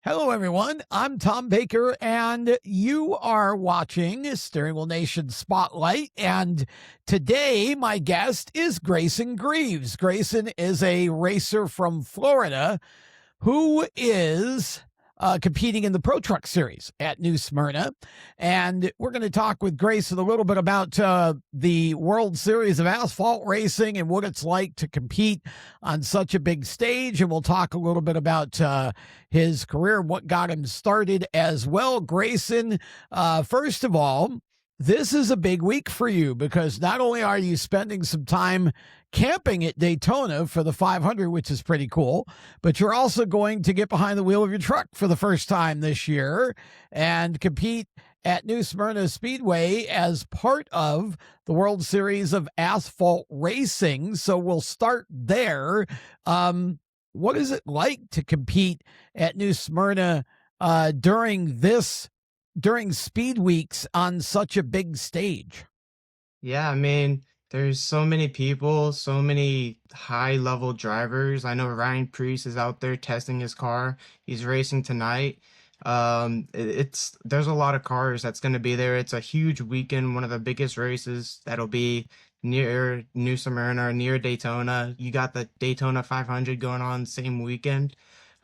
Hello, everyone. I'm Tom Baker, and you are watching Steering Wheel Nation Spotlight. And today, my guest is Greyson Greaves. Greyson is a racer from Florida who is competing in the Pro Truck Series at New Smyrna. And we're going to talk with Greyson a little bit about the World Series of Asphalt Racing and what it's like to compete on such a big stage. And we'll talk a little bit about his career, what got him started as well. Greyson, first of all, this is a big week for you because not only are you spending some time camping at Daytona for the 500, which is pretty cool, but you're also going to get behind the wheel of your truck for the first time this year and compete at New Smyrna Speedway as part of the World Series of Asphalt Racing. So we'll start there. What is it like to compete at New Smyrna during Speed Weeks on such a big stage? Yeah, I mean, there's so many people, so many high-level drivers. I know Ryan Preece is out there testing his car. He's racing tonight. It's there's a lot of cars that's going to be there. It's a huge weekend, one of the biggest races that'll be near New Smyrna or near Daytona. You got the Daytona 500 going on same weekend.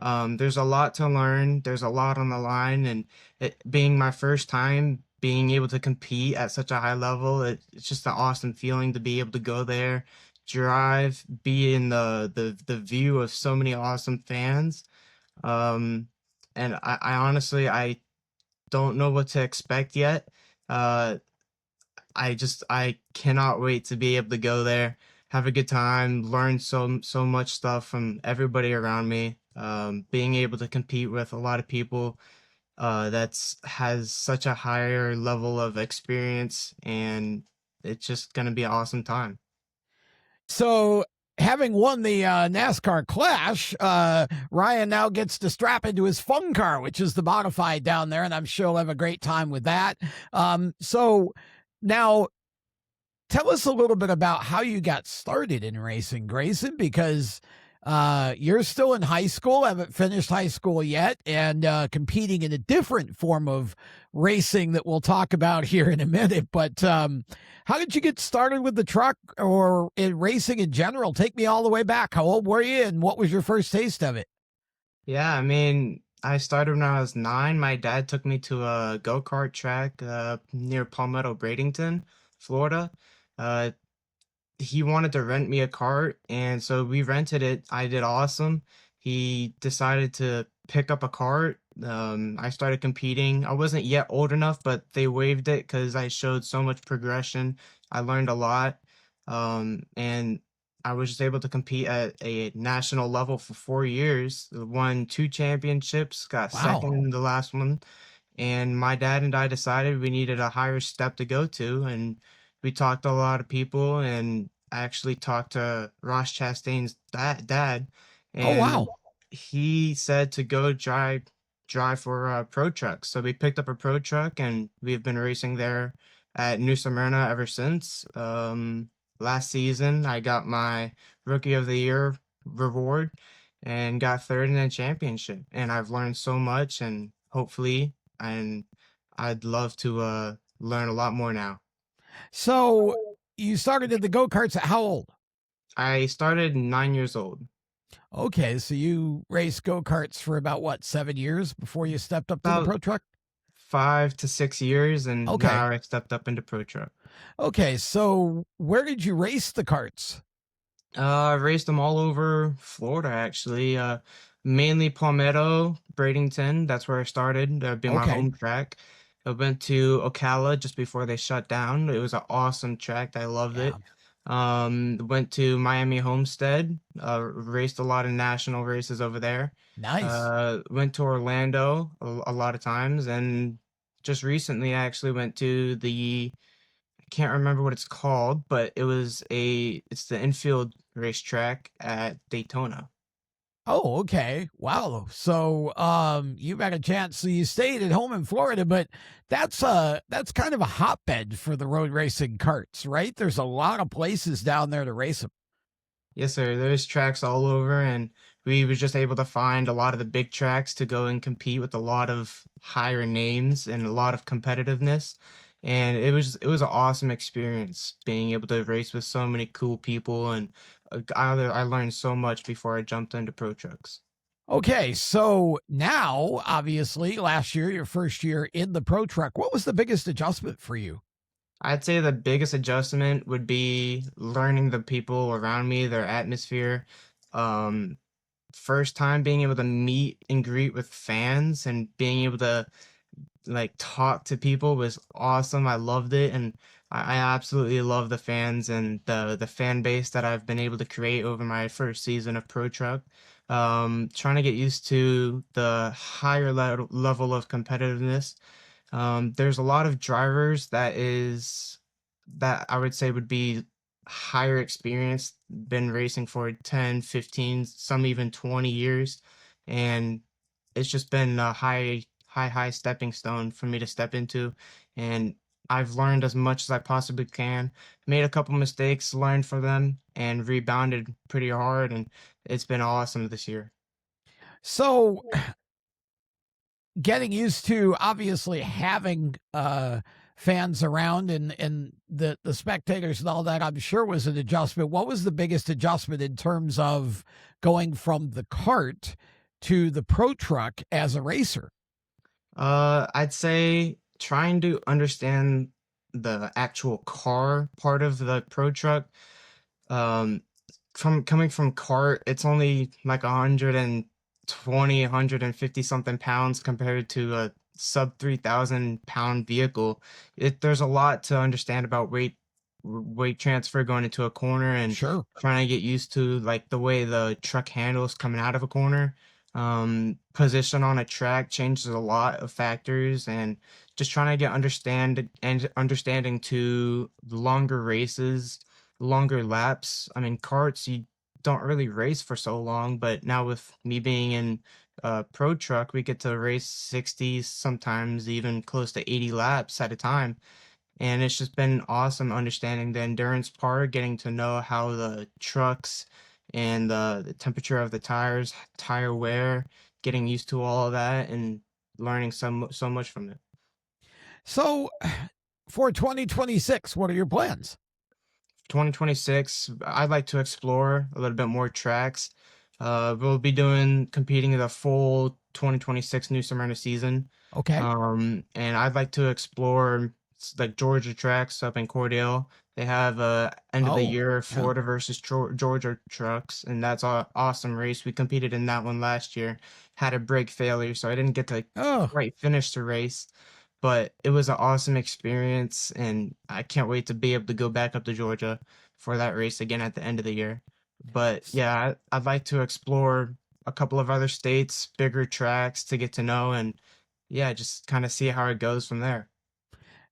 There's a lot to learn. There's a lot on the line, and it being my first time being able to compete at such a high level, it's just an awesome feeling to be able to go there, drive, be in the view of so many awesome fans. Um, and I honestly I don't know what to expect yet. Uh, I cannot wait to be able to go there, have a good time, learn so much stuff from everybody around me. Being able to compete with a lot of people that's has such a higher level of experience, and it's just gonna be an awesome time. So, having won the NASCAR Clash, Ryan now gets to strap into his fun car, which is the modified down there, and I'm sure he'll have a great time with that. So now tell us a little bit about how you got started in racing, Greyson, because you're still in high school, haven't finished high school yet, and competing in a different form of racing that we'll talk about here in a minute. But how did you get started with the truck or in racing in general? Take me all the way back. How old were you, and what was your first taste of it? Yeah, I mean, I started when I was 9. My dad took me to a go-kart track near Palmetto, Bradenton, Florida. Uh, he wanted to rent me a cart, and so we rented it. I did awesome. He decided to pick up a cart. I started competing. I wasn't yet old enough, but they waived it because I showed so much progression. I learned a lot, and I was just able to compete at a national level for 4 years. Won 2 championships, got Wow. second in the last one, and my dad and I decided we needed a higher step to go to, and we talked to a lot of people, and I actually talked to Ross Chastain's dad, Oh, and wow. he said to go drive for pro trucks. So we picked up a pro truck, and we've been racing there at New Smyrna ever since. Last season, I got my Rookie of the Year reward and got third in a championship. And I've learned so much, and hopefully, and I'd love to learn a lot more now. So you started in the go karts at how old? I started 9 years old, Okay, so you raced go karts for about what, 7 years before you stepped up to the about pro truck? 5 to 6 years, and Okay. now I stepped up into pro truck. Okay, so where did you race the karts? I raced them all over Florida, actually. Mainly Palmetto, Bradenton. That's where I started. That'd be my Okay. home track. I went to Ocala just before they shut down. It was an awesome track. I loved Yeah. it. Went to Miami Homestead. Raced a lot of national races over there. Nice. Went to Orlando a lot of times, and just recently I actually went to the can't remember what it's called, but it's the infield racetrack at Daytona. Oh, okay. Wow. So you've had a chance. So you stayed at home in Florida, but that's kind of a hotbed for the road racing karts, right? There's a lot of places down there to race them. Yes, sir. There's tracks all over, and we was just able to find a lot of the big tracks to go and compete with a lot of higher names and a lot of competitiveness. And it was an awesome experience being able to race with so many cool people, and I learned so much before I jumped into pro trucks. Okay, so now, obviously, last year, your first year in the pro truck, what was the biggest adjustment for you? I'd say the biggest adjustment would be learning the people around me, their atmosphere. Um, First time being able to meet and greet with fans and being able to like talk to people was awesome. I loved it, and I absolutely love the fans and the fan base that I've been able to create over my first season of Pro Truck. Trying to get used to the higher level of competitiveness. There's a lot of drivers that I would say would be higher experience, been racing for 10, 15, some even 20 years. And it's just been a high stepping stone for me to step into. And I've learned as much as I possibly can, made a couple mistakes, learned from them, and rebounded pretty hard. And it's been awesome this year. So, getting used to obviously having fans around and the spectators and all that, I'm sure was an adjustment. What was the biggest adjustment in terms of going from the kart to the pro truck as a racer? I'd say trying to understand the actual car part of the pro truck. Um, from coming from kart, it's only like 120, 150 something pounds compared to a sub 3,000 pound vehicle. There's a lot to understand about weight transfer going into a corner and Sure. trying to get used to like the way the truck handles coming out of a corner. Position on a track changes a lot of factors, and just trying to get understanding to the longer races, longer laps. I mean, karts, you don't really race for so long, but now with me being in pro truck, we get to race 60, sometimes even close to 80 laps at a time. And it's just been awesome understanding the endurance part, getting to know how the trucks and the temperature of the tires, tire wear, getting used to all of that, and learning so much from it. So, for 2026, what are your plans? 2026, I'd like to explore a little bit more tracks. We'll be doing competing in the full 2026 New Smyrna season. Okay. And I'd like to explore like Georgia tracks up in Cordell. They have end of the Oh, year yeah. Florida versus Georgia trucks, and that's an awesome race. We competed in that one last year. Had a brake failure, so I didn't get to Oh, quite finish the race, but it was an awesome experience, and I can't wait to be able to go back up to Georgia for that race again at the end of the year. But yeah, I'd like to explore a couple of other states, bigger tracks to get to know, and yeah, just kind of see how it goes from there.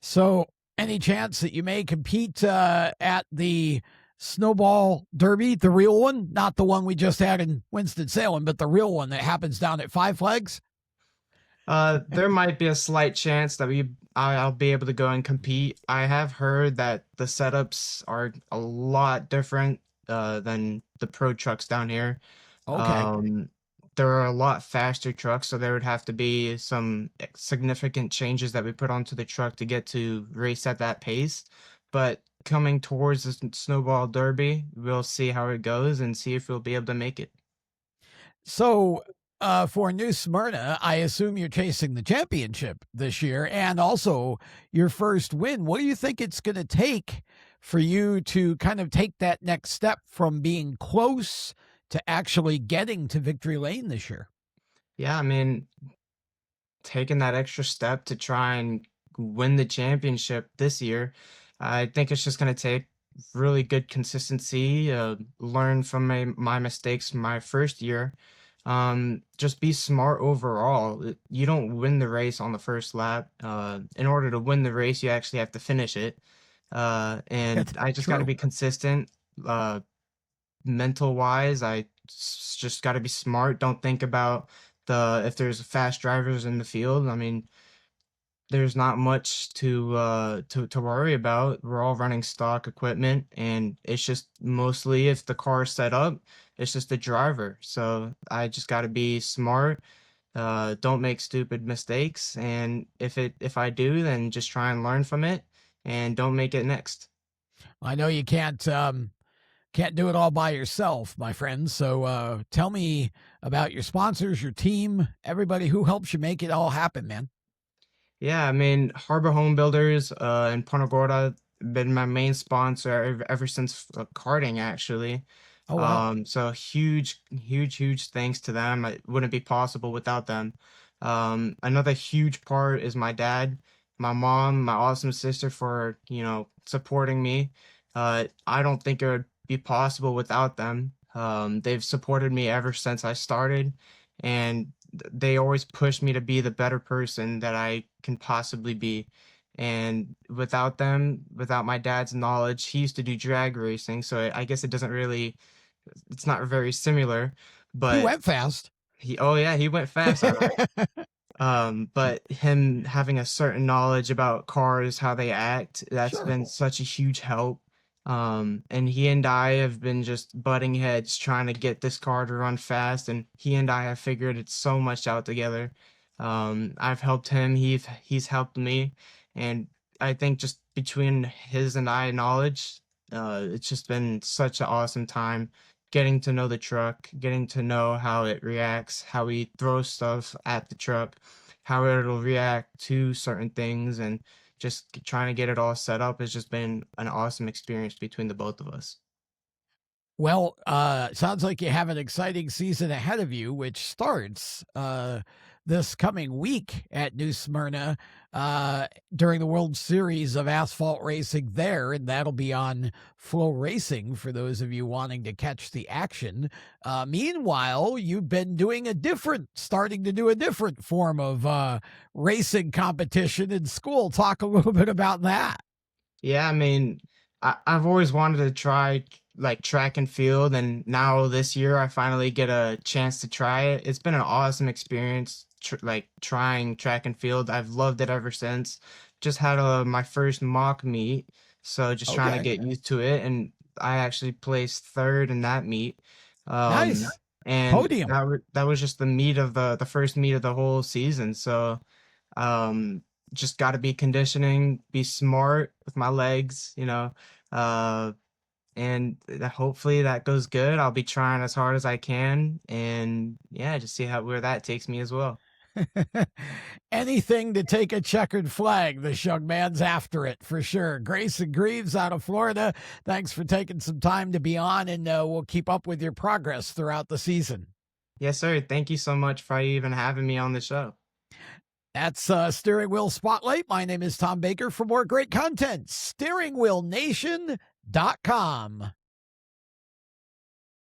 so any chance that you may compete at the Snowball Derby, the real one, not the one we just had in Winston-Salem, but the real one that happens down at Five Flags? There might be a slight chance that I'll be able to go and compete. I have heard that the setups are a lot different than the pro trucks down here. Okay. Um, there are a lot faster trucks, so there would have to be some significant changes that we put onto the truck to get to race at that pace. But coming towards the Snowball Derby, we'll see how it goes and see if we'll be able to make it. So, for New Smyrna, I assume you're chasing the championship this year and also your first win. What do you think it's going to take for you to kind of take that next step from being close to actually getting to victory lane this year? Yeah, I mean, taking that extra step to try and win the championship this year. I think it's just going to take really good consistency, learn from my mistakes my first year. Just be smart overall. You don't win the race on the first lap. In order to win the race, you actually have to finish it. And I just got to True. be consistent. Mental wise, just got to be smart. Don't think about if there's fast drivers in the field. I mean, there's not much to worry about. We're all running stock equipment, and it's just mostly if the car's set up, it's just the driver. So I just got to be smart, don't make stupid mistakes, and if I do, then just try and learn from it, and don't make it next. I know you can't do it all by yourself, my friend. So tell me about your sponsors, your team, everybody who helps you make it all happen, man. Yeah, I mean, Harbor Home Builders in Punta Gorda been my main sponsor ever since karting, actually. Oh wow. So huge thanks to them. It wouldn't be possible without them. Another huge part is my dad, my mom, my awesome sister for, supporting me. I don't think it would be possible without them. They've supported me ever since I started, and they always push me to be the better person that I can possibly be. And without them, without my dad's knowledge, he used to do drag racing, so I guess it's not very similar, He but went fast. oh yeah, he went fast, all right. But him having a certain knowledge about cars, how they act, that's Sure. been such a huge help. And he and I have been just butting heads trying to get this car to run fast, and he and I have figured it so much out together. I've helped him, he's helped me, and I think just between his and I knowledge, it's just been such an awesome time getting to know the truck, getting to know how it reacts, how we throw stuff at the truck, how it'll react to certain things, and just trying to get it all set up has just been an awesome experience between the both of us. Well, sounds like you have an exciting season ahead of you, which starts this coming week at New Smyrna during the World Series of Asphalt Racing there, and that'll be on Flow Racing for those of you wanting to catch the action. Meanwhile, you've been starting to do a different form of racing competition in school. Talk a little bit about that. Yeah, I mean, I've always wanted to try like track and field, and now this year I finally get a chance to try it. It's been an awesome experience, like trying track and field. I've loved it ever since. Just had my first mock meet, so just trying to Okay. get used to it, and I actually placed third in that meet. Nice. And Podium. that was just the meet of the first meet of the whole season. So um, just got to be conditioning, be smart with my legs, uh, and hopefully that goes good. I'll be trying as hard as I can, and yeah, just see how where that takes me as well. Anything to take a checkered flag. This young man's after it for sure. Greyson Greaves out of Florida. Thanks for taking some time to be on, and we'll keep up with your progress throughout the season. Yes, sir. Thank you so much for even having me on the show. That's Steering Wheel Spotlight. My name is Tom Baker. For more great content, steeringwheelnation.com.